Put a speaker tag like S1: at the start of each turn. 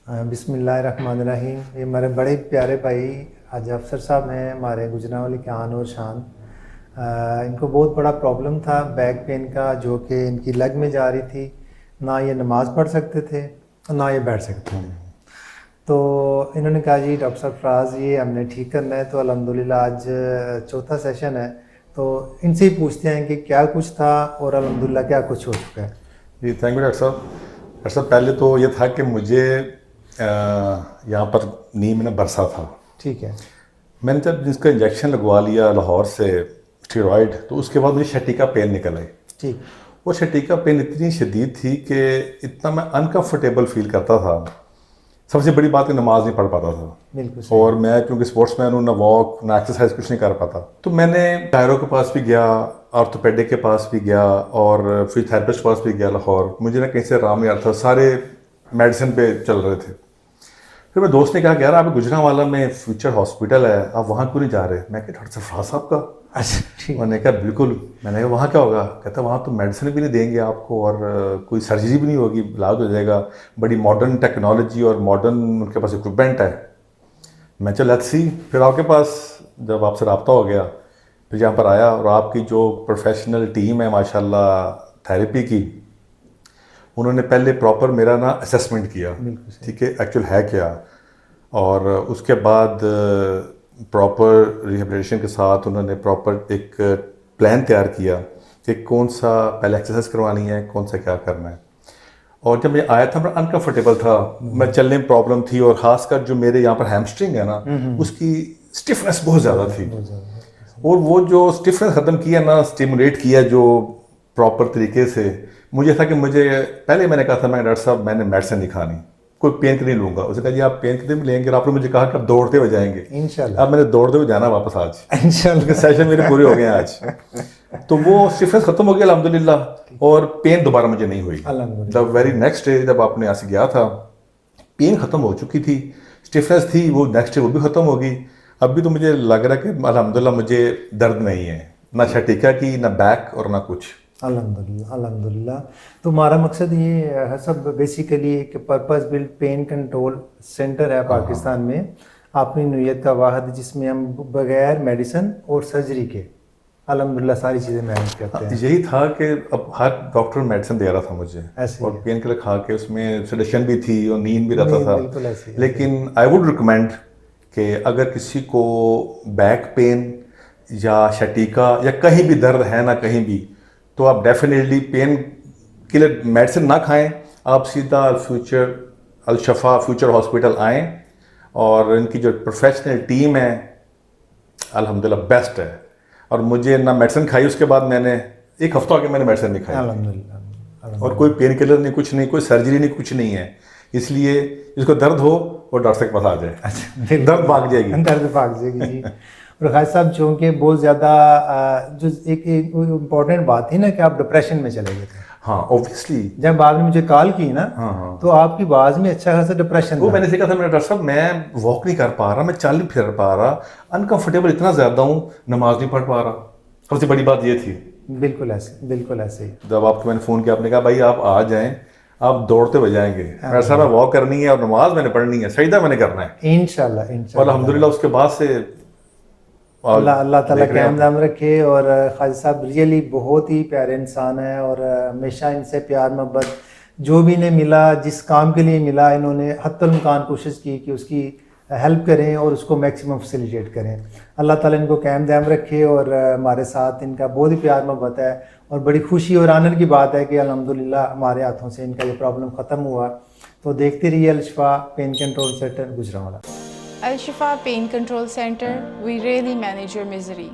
S1: بسم اللہ الرحمن الرحیم. یہ ہمارے بڑے پیارے بھائی حاجی افسر صاحب ہیں ہمارے گجرانوالی کے آن اور شان. ان کو بہت بڑا پرابلم تھا بیک پین کا، جو کہ ان کی لیگ میں جا رہی تھی. نہ یہ نماز پڑھ سکتے تھے اور نہ یہ بیٹھ سکتے تھے. تو انہوں نے کہا جی ڈاکٹر صاحب فراز یہ ہم نے ٹھیک کرنا ہے. تو الحمدللہ آج چوتھا سیشن ہے. تو ان سے ہی پوچھتے ہیں کہ کیا کچھ تھا اور الحمدللہ کیا کچھ ہو چکا ہے.
S2: جی تھینک یو ڈاکٹر صاحب. ڈاکٹر صاحب پہلے تو یہ تھا کہ مجھے یہاں پر نی میں برسا تھا.
S1: ٹھیک ہے.
S2: میں نے جب جس کا انجیکشن لگوا لیا لاہور سے اسٹیرائڈ، تو اس کے بعد مجھے شٹیکا پین نکل آئی.
S1: ٹھیک.
S2: وہ شٹیکا پین اتنی شدید تھی کہ اتنا میں انکمفرٹیبل فیل کرتا تھا. سب سے بڑی بات کہ نماز نہیں پڑھ پاتا تھا.
S1: بالکل.
S2: اور میں کیونکہ اسپورٹس مین ہوں، نہ واک نہ ایکسرسائز کچھ نہیں کر پاتا. تو میں نے ٹائرو کے پاس بھی گیا، آرتھوپیڈک کے پاس بھی گیا اور فزیوتھراپسٹ کے پاس بھی گیا لاہور. مجھے نہ کہیں سے آرام نہیں آ رہا تھا، سارے میڈیسن پہ چل رہے تھے. پھر میرے دوست نے کہا کہ یار آپ گجرانوالا میں فیوچر ہاسپٹل ہے، آپ وہاں کیوں نہیں جا رہے؟ میں کہا ڈاکٹر فراز صاحب کا.
S1: اچھا ٹھیک.
S2: میں نے کہا بالکل. میں نے کہا وہاں کیا ہوگا؟ کہتا وہاں تو میڈیسن بھی نہیں دیں گے آپ کو اور کوئی سرجری بھی نہیں ہوگی، علاج ہو جائے گا. بڑی ماڈرن ٹیکنالوجی اور ماڈرن ان کے پاس اکوپمنٹ ہے. میں چل لیٹس سی. پھر آپ کے پاس جب آپ سے رابطہ ہو گیا، پھر یہاں پر آیا اور آپ کی جو پروفیشنل ٹیم ہے ماشاء اللہ تھیراپی کی، انہوں نے پہلے پراپر میرا نا اسیسمنٹ کیا. ٹھیک ہے ایکچوئل ہے کیا، اور اس کے بعد پراپر ریہیبلیٹیشن کے ساتھ انہوں نے پراپر ایک پلان تیار کیا کہ کون سا پہلے ایکسرسائز کروانی ہے، کون سا کیا کرنا ہے. اور جب میں آیا تھا میں انکمفرٹیبل تھا، میں چلنے میں پرابلم تھی، اور خاص کر جو میرے یہاں پر ہیمسٹرنگ ہے نا اس کی اسٹفنس بہت زیادہ تھی. اور وہ جو اسٹفنس ختم کیا نا، اسٹیمولیٹ کیا جو پراپر طریقے سے، مجھے تھا کہ مجھے پہلے میں نے کہا تھا میں ڈاکٹر صاحب میں نے میڈیسن نہیں کھانی، کوئی پین نہیں لوں گا. اس نے کہا جی آپ پین کلر بھی لیں گے. اور آپ نے مجھے کہا کہ آپ دوڑتے ہوئے جائیں گے.
S1: انشاءاللہ.
S2: اب میں نے دوڑتے ہوئے جانا واپس آج.
S1: انشاءاللہ.
S2: سیشن میرے پورے ہو گئے ہیں آج. تو وہ اسٹفنس ختم ہو گیا الحمدللہ، اور پین دوبارہ مجھے نہیں ہوئی. دا ویری نیکسٹ ڈے جب آپ نے ایسے گیا تھا، پین ختم ہو چکی تھی، اسٹفنس تھی وہ نیکسٹ ڈے وہ بھی ختم ہوگی. اب بھی تو مجھے لگ رہا ہے کہ الحمدللہ مجھے درد نہیں ہے، نہ شٹیکا کی نہ بیک اور نہ کچھ.
S1: الحمدللہ الحمدللہ. تو ہمارا مقصد یہ ہے سب بیسیکلی ایک purpose blood pain control centre ہے پاکستان میں، اپنی نوعیت کا واحد، جس میں ہم بغیر میڈیسن اور سرجری کے الحمدللہ ساری چیزیں مینیج کرتے ہیں.
S2: یہی تھا کہ اب ہر ڈاکٹر میڈیسن دے رہا تھا مجھے، اور
S1: ہی
S2: پین کلر کھا کے اس میں سیڈیشن بھی تھی اور نیند بھی رہتا تھا.
S1: بالکل ایسے ہی.
S2: لیکن آئی ووڈ ریکمینڈ کہ اگر کسی کو بیک پین یا شٹیکا یا کہیں بھی درد ہے نا کہیں بھی، تو آپ ڈیفینیٹلی پین کلر میڈیسن نہ کھائیں، آپ سیدھا فیوچر الشفا فیوچر ہاسپٹل آئیں. اور ان کی جو پروفیشنل ٹیم ہے الحمدللہ بیسٹ ہے. اور مجھے نہ میڈیسن کھائی، اس کے بعد میں نے ایک ہفتہ ہو گیا میں نے میڈیسن نہیں کھائی.
S1: الحمدللہ.
S2: اور کوئی پین کلر نہیں، کچھ نہیں، کوئی سرجری نہیں، کچھ نہیں ہے. اس لیے جس کو درد ہو وہ ڈاکٹر کے پاس آ جائے، درد بھاگ جائے گی.
S1: درد بھاگ جائے گی جی. اور خالد صاحب چونکہ بہت زیادہ جو ایک امپورٹنٹ بات تھی نا کہ آپ ڈپریشن میں چلے گئے تھے.
S2: ہاں اوبویسلی.
S1: جب آپ نے مجھے کال کی نا تو آپ کی آواز میں اچھا خاصا ڈپریشن
S2: وہ میں نے سیکھا تھا میرا ڈاکٹر صاحب میں واک نہیں کر پا رہا، میں چل نہیں پھر پا رہا، انکمفرٹیبل اتنا زیادہ ہوں، نماز نہیں پڑھ پا رہا. سب سے بڑی بات یہ تھی.
S1: بالکل ایسے، بالکل ایسے ہی.
S2: جب آپ کو میں نے فون کیا، آپ نے کہا بھائی آپ آ جائیں، آپ دوڑتے ہوئے جائیں گے. ڈاکٹر صاحب میں واک کرنی ہے اور نماز میں نے پڑھنی ہے، سجدہ میں نے کرنا ہے.
S1: انشاءاللہ انشاءاللہ.
S2: اور الحمدللہ اس کے بعد سے
S1: اللہ تعالیٰ قائم دام رکھے. اور خالد صاحب ریئلی بہت ہی پیارے انسان ہیں، اور ہمیشہ ان سے پیار محبت جو بھی انہیں ملا، جس کام کے لیے ملا، انہوں نے حتی الامکان کوشش کی کہ اس کی ہیلپ کریں اور اس کو میکسیمم فیسیلیٹیٹ کریں. اللہ تعالیٰ ان کو قائم دائم رکھے. اور ہمارے ساتھ ان کا بہت ہی پیار محبت ہے، اور بڑی خوشی اور آنر کی بات ہے کہ الحمدللہ ہمارے ہاتھوں سے ان کا یہ پرابلم ختم ہوا. تو دیکھتے رہیے Al Shifa pain control centre Gujranwala.
S3: Al Shifa Pain Control Center, we really manage your misery.